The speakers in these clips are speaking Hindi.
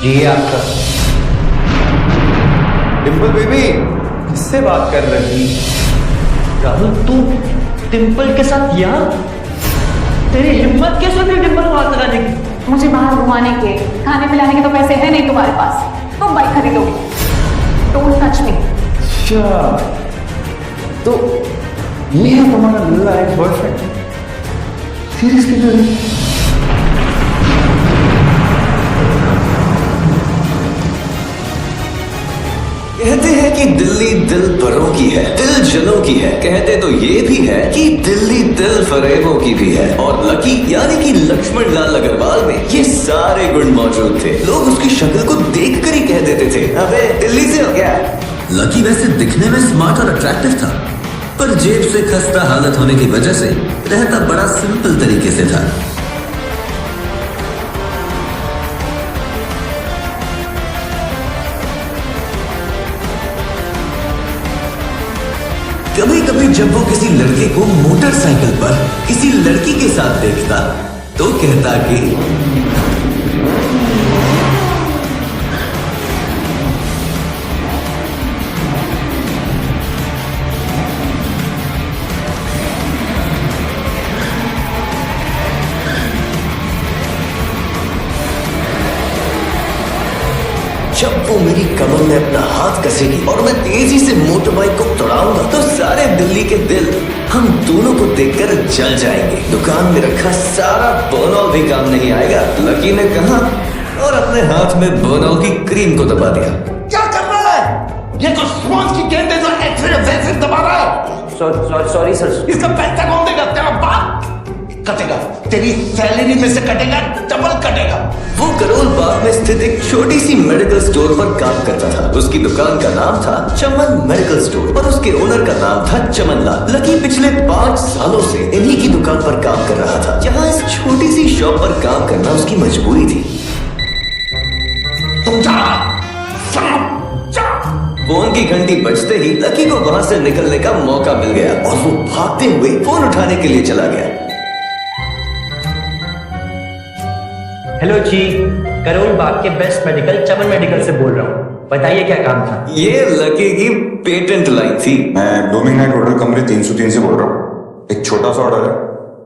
ये आपका। डिम्पल बेबी, किससे बात कर रही? राहुल, तू डिम्पल के साथ यहाँ? तेरी हिम्मत कैसे हुई डिम्पल को हाथ लगाने की? मुझे बाहर घुमाने के, खाने पिलाने के तो पैसे हैं नहीं तुम्हारे पास, तुम बाइक खरीदोगे। Don't touch me. अच्छा, तो ये है तुम्हारा लल्ला एक बॉयफ्रेंड? सीरियसली? कहते हैं कि दिल्ली दिल परों की है, दिल जनों की है। कहते तो ये भी है कि दिल्ली दिल फरेबों की भी है। और लकी यानी कि लक्ष्मण लाल अग्रवाल में ये सारे गुण मौजूद थे। लोग उसकी शक्ल को देखकर ही कह देते थे, अबे दिल्ली से हो गया। लकी वैसे दिखने में स्मार्ट और अट्रैक्टिव था, पर जेब से खस्ता हालत होने की वजह से रहता बड़ा सिंपल तरीके से था। कभी कभी जब वो किसी लड़के को मोटरसाइकिल पर किसी लड़की के साथ देखता तो कहता कि जब वो मेरी कमर में अपना हाथ कसेगी और मैं तेजी से मोटर बाइक को तोड़ाऊंगा तो सारे दिल्ली के दिल हम दोनों को देखकर जल जाएंगे। दुकान में रखा सारा बोनॉल भी काम नहीं आएगा, लकी ने कहा और अपने हाथ में बोनॉल की क्रीम को दबा दिया। क्या कर रहा है? ये तो स्पॉन्ज की गेंद है जो ऐसे दबा रहा है। Sorry sir. इसका पैसा कौन देगा? तेरा बाप कटेगा, तेरी सैलरी में से कटेगा, डबल कटेगा। वो करोल बाग में स्थित एक छोटी सी मेडिकल स्टोर पर काम करता था। उसकी दुकान का नाम था चमन मेडिकल स्टोर और उसके ओनर का नाम था चमन लाल। लकी पिछले 5 सालों से इन्हीं की दुकान पर काम कर रहा था। यहाँ इस छोटी सी शॉप पर काम करना उसकी मजबूरी थी। तुम जा, फोन की घंटी बजते ही लकी को वहां से निकलने का मौका मिल गया और वो भागते हुए फोन उठाने के लिए चला गया। हेलो जी, करोल बाग के बेस्ट मेडिकल चमन मेडिकल से बोल रहा हूँ। बताइए क्या काम था? ये लकी की पेटेंट लाइन थी। मैं ब्लूमिंग नाइट होटल कमरे 303 से बोल रहा हूँ। एक छोटा सा ऑर्डर है,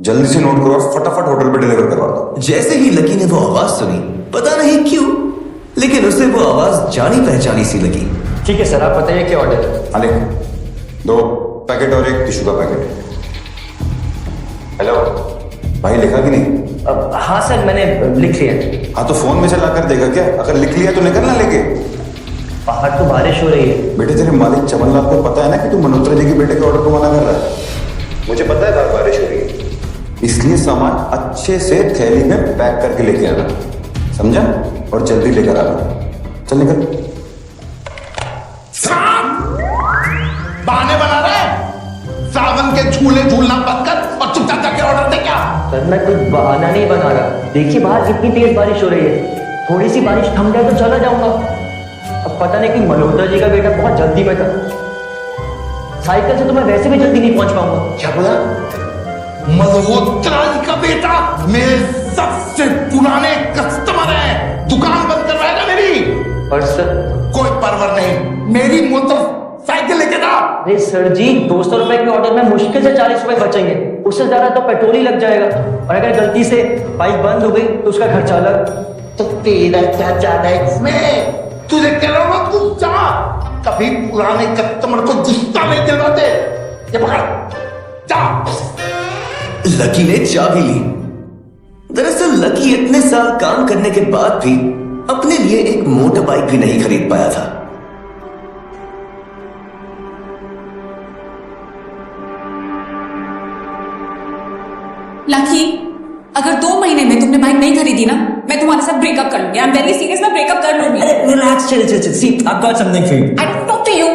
जल्दी से नोट करो और फटाफट होटल पे डिलीवर करवा दो। जैसे ही लकी ने वो आवाज सुनी, पता नहीं क्यों, लेकिन उसे वो आवाज जानी पहचानी सी लगी। ठीक है सर, आप बताइए क्या ऑर्डर है? अले 2 पैकेट और एक टिश्यू का पैकेट। हेलो भाई, लिखा कि नहीं? हाँ सर, मैंने लिख लिया। हाँ तो फोन में चला कर देगा क्या? अगर लिख लिया तो निकलना लेके। बाहर तो बारिश हो रही है। बेटे तेरे मालिक चमन लाल को पता है ना कि तू मल्होत्रा जी के बेटे के ऑर्डर को मना कर रहा है? मुझे पता है बाहर बारिश हो रही है, इसलिए सामान अच्छे से थैली में पैक करके लेके आना, समझा? और जल्दी लेकर आना। चल निकल। बहाने बना रहा है? सावन के झूले झूलना बंद कर और चुपचाप जाके ऑर्डर दे। क्या सर, मैं कोई बहाना नहीं बना रहा। देखिए बाहर कितनी तेज बारिश हो रही है। थोड़ी सी बारिश थम जाए तो चला जाऊंगा। अब पता नहीं कि मल्होत्रा जी का बेटा बहुत जल्दी में था। साइकिल से तो मैं वैसे भी जल्दी नहीं पहुंच पाऊंगा। क्या बोला? मल्होत्रा जी का बेटा मेरे सबसे पुराने कस्टमर है, दुकान बंद करवाएगा मेरी। पर सर, कोई परवर नहीं, मेरी मोटरसाइकिल लेके जा। अरे सर जी, 200 रुपए के ऑर्डर में मुश्किल से 40 रुपए बचेंगे। उससे ज्यादा तो पेट्रोल ही लग जाएगा। और अगर गलती से बाइक बंद हो गई तो उसका खर्चा अलग। तो तेरा क्या जाना है इसमें? तुझे कह रहा हूं तू जा। कभी पुराने कस्टमर को गुस्सा नहीं दिलवाते। ये पकड़, जा। लकी ने चाबी ली। दरअसल लकी इतने साल काम करने के बाद भी अपने लिए एक मोटर बाइक भी नहीं खरीद पाया था। लकी, अगर 2 महीने में तुमने बाइक नहीं खरीदी ना, मैं तुम्हारे साथ ब्रेकअप कर लूंगी। आई एम वेरी सीरियस, मैं ब्रेकअप कर लूंगी। Relax, chill. See, I've got something for you. I don't talk to you.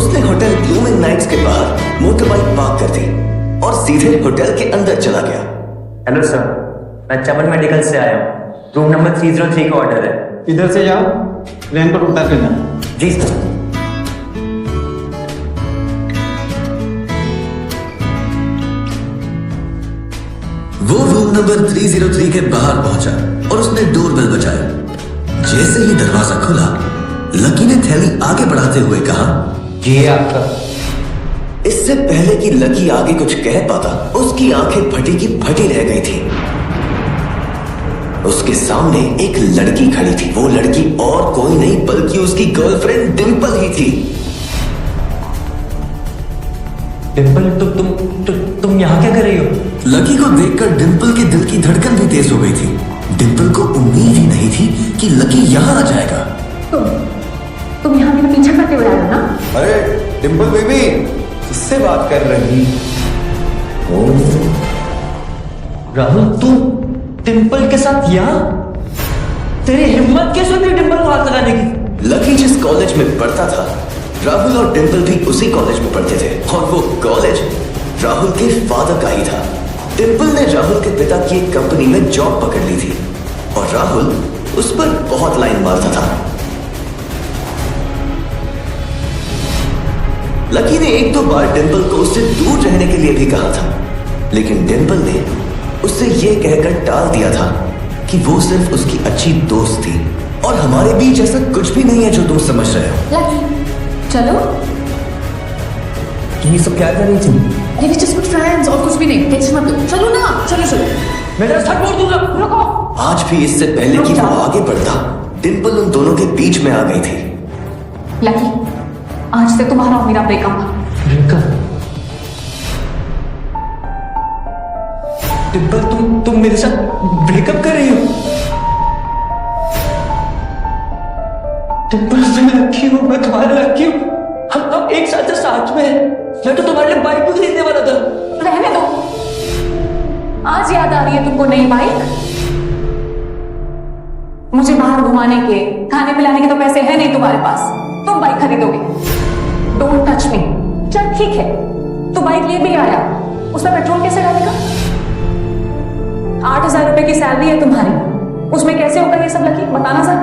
उसने होटल ब्लूमिंग नाइट्स के बाहर मोटर बाइक पार्क कर दी और सीधे होटल के अंदर चला गया। हेलो सर, मैं चमन मेडिकल से आया हूँ। रूम नंबर 303 का ऑर्डर है। इधर से जाओ, लेन पर उतर के जाओ। जी सर। वो रूम नंबर 303 के बाहर पहुंचा और उसने डोरबेल बजाया। जैसे ही दरवाजा खुला, लकी ने थैली आगे बढ़ाते हुए कहा, ये आपका। इससे पहले कि लकी आगे कुछ कह पाता, उसकी आंखें फटी की फटी रह गई थी। उसके सामने एक लड़की खड़ी थी। वो लड़की और कोई नहीं बल्कि उसकी गर्लफ्रेंड डिंपल ही थी। डिम्पल, तुम यहाँ क्या कर रही हो? लकी को देखकर डिंपल के दिल की धड़कन भी तेज हो गई थी। डिंपल को उम्मीद ही नहीं थी कि लकी यहाँ आ जाएगा। तुम यहाँ मेरा पीछा करते हुए आए हो ना? अरे डिम्पल बेबी, किससे बात कर रही? राहुल, तू डिम्पल के साथ यहाँ? तेरी हिम्मत कैसे हुई डिम्पल को हाथ लगाने की? लकी जिस कॉलेज में पढ़ता था, राहुल और डिंपल भी उसी कॉलेज में पढ़ते थे और वो कॉलेज राहुल के फादर का ही था। डिंपल ने राहुल के पिता की एक कंपनी में जॉब पकड़ ली थी और राहुल उस पर बहुत लाइन मारता था। लकी ने एक दो बार डिंपल को उससे दूर रहने के लिए भी कहा था, लेकिन डिंपल ने उससे यह कहकर टाल दिया था कि वो सिर्फ उसकी अच्छी दोस्त थी और हमारे बीच ऐसा कुछ भी नहीं है जो तुम समझ रहे हो। लकी, चलो। ये सब क्या कर रही थी? अरे जस्ट गुड फ्रेंड्स, और कुछ भी नहीं। टेंशन मत लो, चलो ना, चलो चलो। मैं तेरा सर फोड़ दूंगा। रुको। आज भी इससे पहले कि वो आगे बढ़ता, डिंपल उन दोनों के बीच में आ गई थी। लकी, आज से तुम्हारा और मेरा ब्रेकअप। डिम्पल, तुम मेरे साथ ब्रेकअप कर रही हो? डिम्पल, मैं लकी हूँ, मैं तुम्हारा लकी हूँ। हम एक साथ में हैं। मैं तो तुम्हारे लिए बाइक भी खरीदने वाला था। रहने दो। आज याद आ रही है तुमको नई बाइक? मुझे बाहर घुमाने के, खाने पिलाने के तो पैसे हैं नहीं तुम्हारे पास। तुम बाइक खरीदोगे। Don't touch me. चल ठीक है, तो बाइक ले भी आया, उसमें पेट्रोल कैसे डालेगा? 8,000 रुपए की सैलरी है तुम्हारी, उसमें कैसे होगा ये सब? लकी, बताना सर।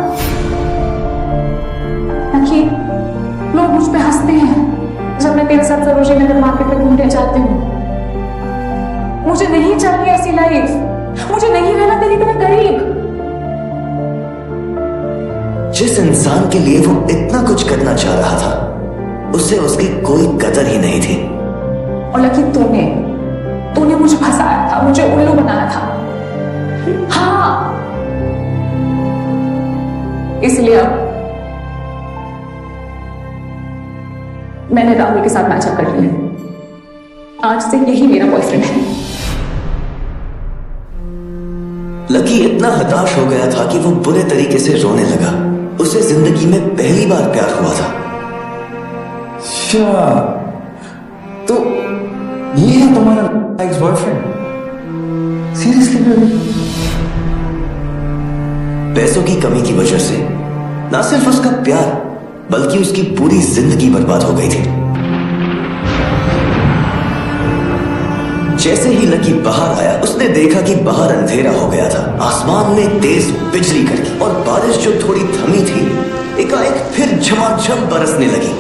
लकी, लोग मुझ पे हंसते हैं जब मैं तेरे साथ सरोजी नगर मार्केट में घूमने जाती हूँ। मुझे नहीं चाहिए ऐसी लाइफ। मुझे नहीं रहना तेरी तरह गरीब। जिस इंसान के लिए वो इतना कुछ करना चाह रहा था, उसे उसकी कोई कदर ही नहीं थी। और लकी, तूने मुझे फंसाया था, मुझे उल्लू बनाया था। हाँ, इसलिए अब मैंने राहुल के साथ मैचअप कर लिया। आज से यही मेरा बॉयफ्रेंड है। लकी इतना हताश हो गया था कि वो बुरे तरीके से रोने लगा। उसे जिंदगी में पहली बार प्यार हुआ था। अच्छा, तो ये है तुम्हारा एक्स बॉयफ्रेंड? Seriously baby? पैसों की कमी की वजह से ना सिर्फ उसका प्यार बल्कि उसकी पूरी जिंदगी बर्बाद हो गई थी। जैसे ही लकी बाहर आया, उसने देखा कि बाहर अंधेरा हो गया था। आसमान में तेज बिजली कड़की और बारिश जो थोड़ी थमी थी, एकाएक फिर झमाझम बरसने लगी।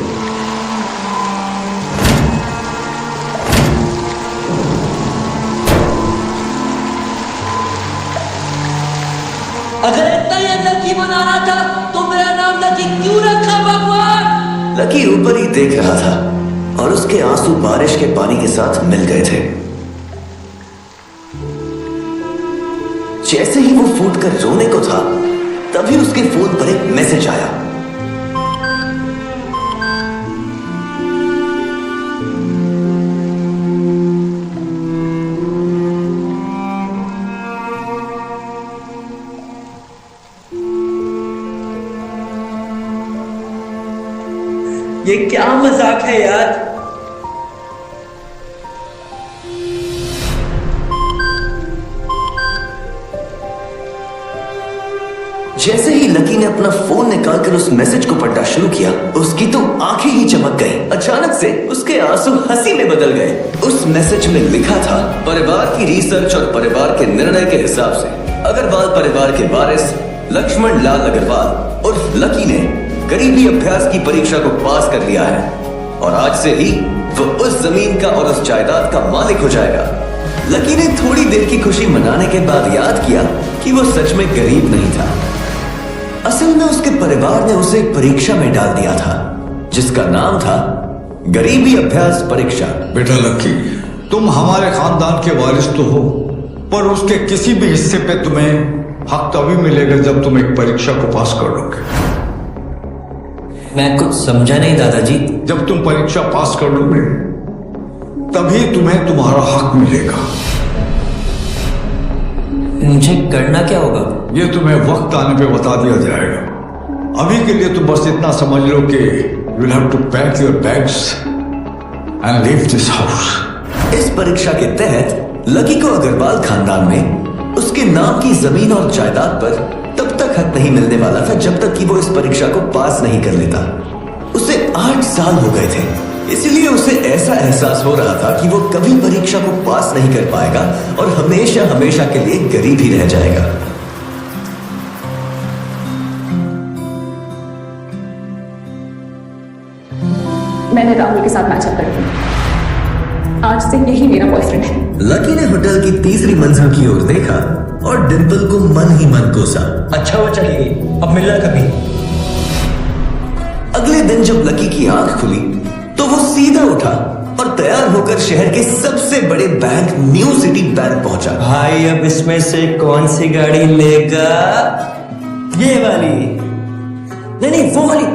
अगर इतना ही लकी बनाना था तो मेरा नाम लकी क्यों रखा भगवान? लकी ऊपर ही देख रहा था और उसके आंसू बारिश के पानी के साथ मिल गए थे। जैसे ही वो फूटकर रोने को था, तभी उसके फोन पर एक मैसेज आया। ये क्या मजाक है यार? जैसे ही लकी ने अपना फोन निकालकर उस मैसेज को पढ़ना शुरू किया, उसकी तो आंखें ही चमक गई। अचानक से उसके आंसू हंसी में बदल गए। उस मैसेज में लिखा था, परिवार की रिसर्च और परिवार के निर्णय के हिसाब से अग्रवाल परिवार के वारिस लक्ष्मण लाल अग्रवाल उर्फ लकी ने गरीबी अभ्यास की परीक्षा को पास कर लिया है और आज से ही वो उस जमीन का और उस जायदाद का मालिक हो जाएगा। लकी ने थोड़ी देर की खुशी मनाने के बाद याद किया कि वो सच में गरीब नहीं था। असल में उसके परिवार ने उसे एक परीक्षा में डाल दिया था जिसका नाम था गरीबी अभ्यास परीक्षा। बेटा लकी, तुम हमारे खानदान के वारिस तो हो, पर उसके किसी भी हिस्से पे तुम्हें हक तभी मिलेगा जब तुम एक परीक्षा को पास कर लोगे। मैं कुछ समझा नहीं दादाजी। जब तुम परीक्षा पास कर लोगे तभी तुम्हें तुम्हारा हक मिलेगा। मुझे करना क्या होगा? ये तुम्हें वक्त आने पे बता दिया जाएगा। अभी के लिए तुम बस इतना समझ लो कि you'll have to pack your bags and leave this house। इस परीक्षा के तहत लकी को अग्रवाल खानदान में उसके नाम की जमीन और जायदाद पर तब तक हक नहीं मिलने वाला था जब तक कि वो इस परीक्षा को पास नहीं कर लेता। उसे 8 साल हो गए थे, इसलिए उसे ऐसा एहसास हो रहा था कि वो कभी परीक्षा को पास नहीं कर पाएगा और हमेशा हमेशा के लिए गरीब ही रह जाएगा। मैंने राहुल के साथ मैचअप कर दिया। आज से यही मेरा बॉयफ्रेंड है। लकी ने होटल की तीसरी मंजिल की ओर देखा और डिंपल को मन ही मन कोसा। अच्छा वो चली गई, अब मिलना कभी। अगले दिन जब लकी की आंख खुली तो वो सीधा उठा और तैयार होकर शहर के सबसे बड़े बैंक न्यू सिटी बैंक पहुंचा। भाई अब इसमें से कौन सी गाड़ी लेगा? ये वाली? नहीं, वो वाली।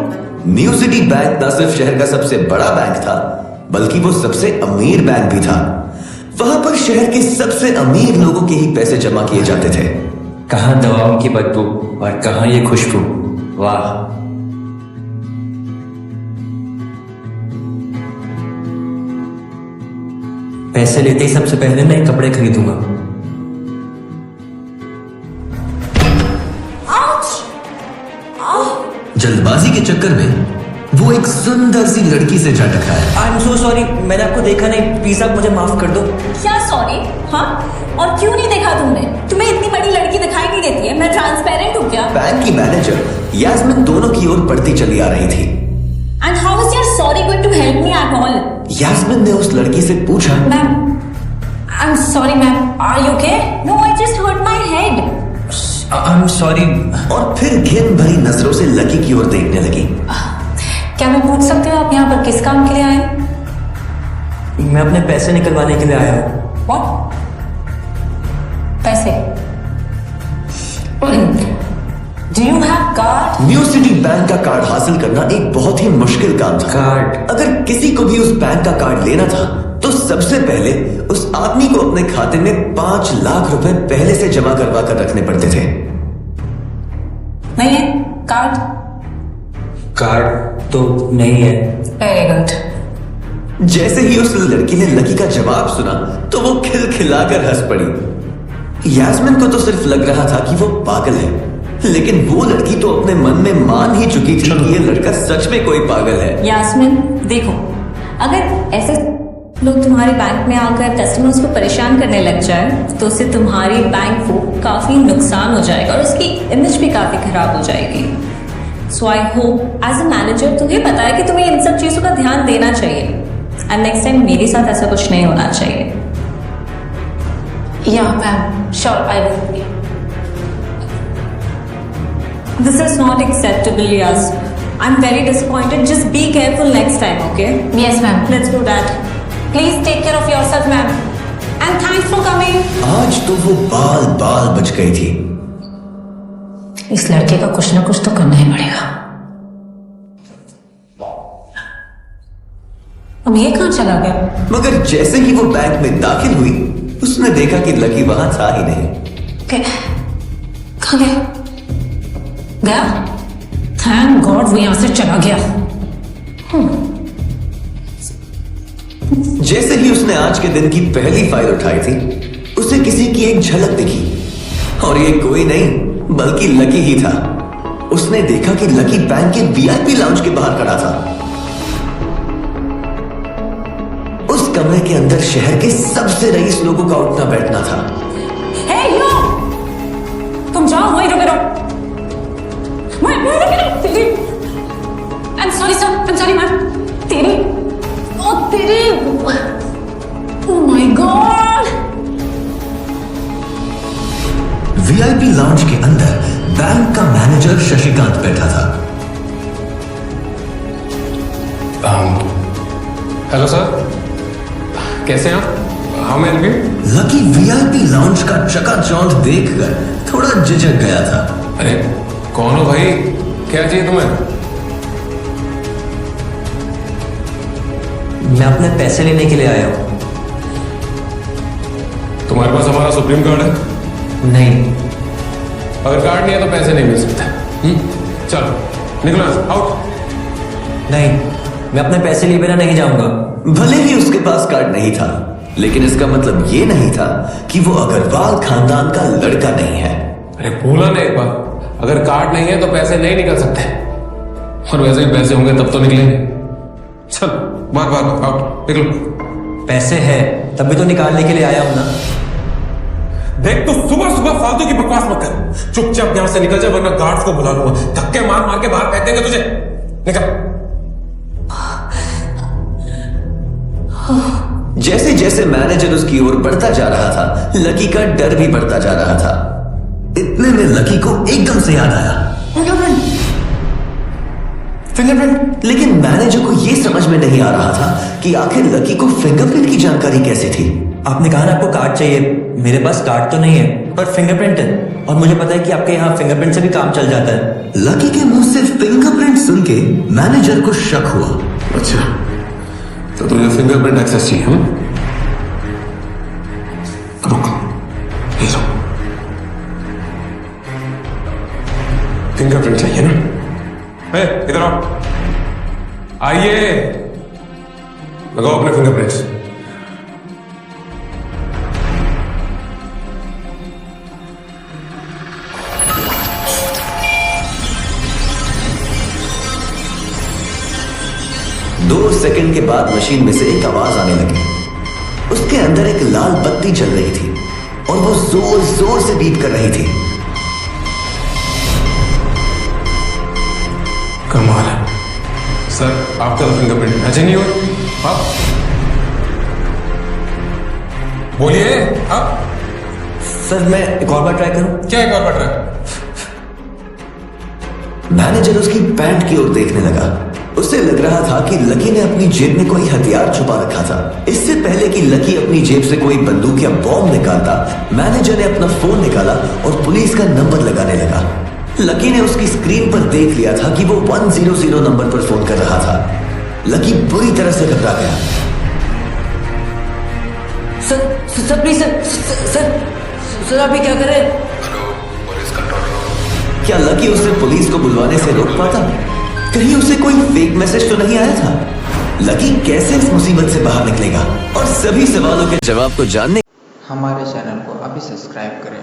न्यू सिटी बैंक न सिर्फ शहर का सबसे बड़ा बैंक था बल्कि वो सबसे अमीर बैंक भी था। वहां पर शहर के सबसे अमीर लोगों के ही पैसे जमा किए जाते थे। कहां दवाओं की बदबू और कहां ये खुशबू। वाह। पैसे लेते ही सबसे पहले मैं कपड़े खरीदूंगा। जल्दबाजी के चक्कर में वो एक सुंदर सी लड़की से जा टकराया। आई एम सो सॉरी, मैंने आपको देखा नहीं, प्लीज आप मुझे माफ कर दो। क्या सॉरी? हाँ, और क्यों नहीं देखा तुमने? तुम्हें इतनी बड़ी लड़की दिखाई नहीं देती है? मैं ट्रांसपेरेंट हूँ क्या? बैंक की मैनेजर यास्मिन दोनों की ओर बढ़ती चली आ रही थी। And how is your sorry going to help me at all? Yasmin ने उस लड़की से पूछा, ma'am, I am sorry ma'am, are you okay? No, I just hurt my head. I am sorry. और फिर घिन भरी नजरों से लकी की ओर देखने लगी। क्या मैं पूछ सकती हूँ आप यहाँ पर किस काम के लिए आए? मैं अपने पैसे निकलवाने के लिए आया हूँ। व्हाट? पैसे? Do you have card? New city bank का कार्ड हासिल करना एक बहुत ही मुश्किल काम था। कार्ड? अगर किसी को भी उस बैंक का कार्ड लेना था तो सबसे पहले उस आदमी को अपने खाते में 5 लाख रुपए पहले से जमा करवा कर रखने पड़ते थे। नहीं है कार्ड? कार्ड तो नहीं है। Very good. जैसे ही उस लड़की ने लकी का जवाब सुना तो वो खिलखिलाकर हंस पड़ी। यास्मिन को तो सिर्फ लग रहा था कि वो पागल है, लेकिन वो लड़की तो अपने मन में मान ही चुकी थी कि ये लड़का सच में कोई पागल है। यास्मिन देखो, अगर ऐसे लोग तुम्हारे बैंक में आकर कस्टमर्स को परेशान करने लग जाए तो उससे तुम्हारी बैंक को काफी नुकसान हो जाएगा और उसकी इमेज भी काफी खराब हो जाएगी। So I hope as a manager तुम्हें पता है कि तुम्हें इन सब चीजों का ध्यान देना चाहिए एंड नेक्स्ट टाइम मेरे साथ ऐसा कुछ नहीं होना चाहिए। Yeah ma'am, sure I will. This is not acceptable Yas. I am very disappointed. Just be careful next time, okay? Yes ma'am, let's do that. Please take care of yourself ma'am and thanks for coming. आज तो वो बाल बाल बच गई थी। इस लड़के का कुछ ना कुछ तो करना ही पड़ेगा। अब ये कहां चला गया? मगर जैसे ही वो बैंक में दाखिल हुई उसने देखा कि लकी वहां था ही नहीं। कहां गया? गया? थैंक गॉड वो यहां से चला गया। जैसे ही उसने आज के दिन की पहली फाइल उठाई थी उसे किसी की एक झलक दिखी और ये कोई नहीं बल्कि लकी ही था। उसने देखा कि लकी बैंक के वीआईपी लाउंज के बाहर खड़ा था। उस कमरे के अंदर शहर के सबसे रईस लोगों का उठना बैठना था। हे यू, तुम जाओ, वहीं रुके रहो। तेरी, I'm sorry sir, I'm sorry ma'am. तेरी, ओ तेरी, oh my God। VIP lounge के अंदर बैंक का मैनेजर शशिकांत बैठा था। हेलो सर, कैसे हैं आप? हम help you? Lucky VIP lounge का चकाचौंध देखकर थोड़ा झिझक गया था। अरे कौन हो भाई, क्या चाहिए तुम्हें? मैं अपने पैसे लेने के लिए आया हूं। तुम्हारे पास हमारा सुप्रीम कार्ड है? नहीं। अगर कार्ड नहीं है तो पैसे नहीं मिल सकते। चलो निकलो, आउट। नहीं, मैं अपने पैसे लिए बिना नहीं जाऊंगा। भले ही उसके पास कार्ड नहीं था, लेकिन इसका मतलब ये नहीं था कि वो अग्रवाल खानदान का लड़का नहीं है। अरे बोला ना एक बार, अगर कार्ड नहीं है तो पैसे नहीं निकल सकते, और वैसे भी पैसे होंगे तब तो निकलेंगे। चल बार बार आउट, निकलो। पैसे है तभी तो निकालने के लिए आया हूं ना। देख, तो सुबह सुबह फालतू की बकवास मत कर, चुपचाप यहां से निकल जा, वरना गार्ड्स को बुला लूंगा, धक्के मार मार के बाहर फेंक देंगे तुझे। निकल। जैसे जैसे मैनेजर उसकी ओर बढ़ता जा रहा था, लकी का डर भी बढ़ता जा रहा था। इतने में लकी को एकदम से याद आया, फिंगरप्रिंट। लेकिन मैनेजर को यह समझ में नहीं आ रहा था कि आखिर लकी को फिंगरप्रिंट की जानकारी कैसे थी। आपने कहा ना आपको कार्ड चाहिए, मेरे पास कार्ड तो नहीं है पर फिंगरप्रिंट है, और मुझे पता है कि आपके यहाँ फिंगरप्रिंट से भी काम चल जाता है। लकी के मुंह से फिंगरप्रिंट सुन के मैनेजर को शक हुआ। अच्छा, तो तुझे फिंगरप्रिंट एक्सेस चाहिए? रुक, ये लो, फिंगरप्रिंट चाहिए ना? इधर आओ, आइए, लगाओ अपने फिंगरप्रिंट्स। दो सेकंड के बाद मशीन में से एक आवाज आने लगी। उसके अंदर एक लाल बत्ती जल रही थी और वो जोर जोर से बीप कर रही थी। कमाल है सर, आपका तो फिंगरप्रिंट मैच नहीं हुआ। आप बोलिए। आप सर मैं एक और बार ट्राई करूं? क्या एक और बार ट्राई? मैनेजर उसकी पैंट की ओर देखने लगा। उसे लग रहा था कि लकी ने अपनी जेब में कोई हथियार छुपा रखा था। इससे पहले कि लकी अपनी जेब से कोई बंदूक या बॉम्ब निकालता, मैनेजर ने अपना फोन निकाला और पुलिस का नंबर लगाने लगा। लकी ने उसकी स्क्रीन पर देख लिया था कि वो 100 नंबर पर फोन कर रहा था। लकी बुरी तरह से घबरा गया। सर प्लीज सर आप ये क्या कर रहे हैं? क्या लकी उसे पुलिस को बुलवाने से रोक पाता? कहीं उसे कोई फेक मैसेज तो नहीं आया था? लकी कैसे इस मुसीबत से बाहर निकलेगा? और सभी सवालों के जवाब को जानने हमारे चैनल को अभी सब्सक्राइब करें।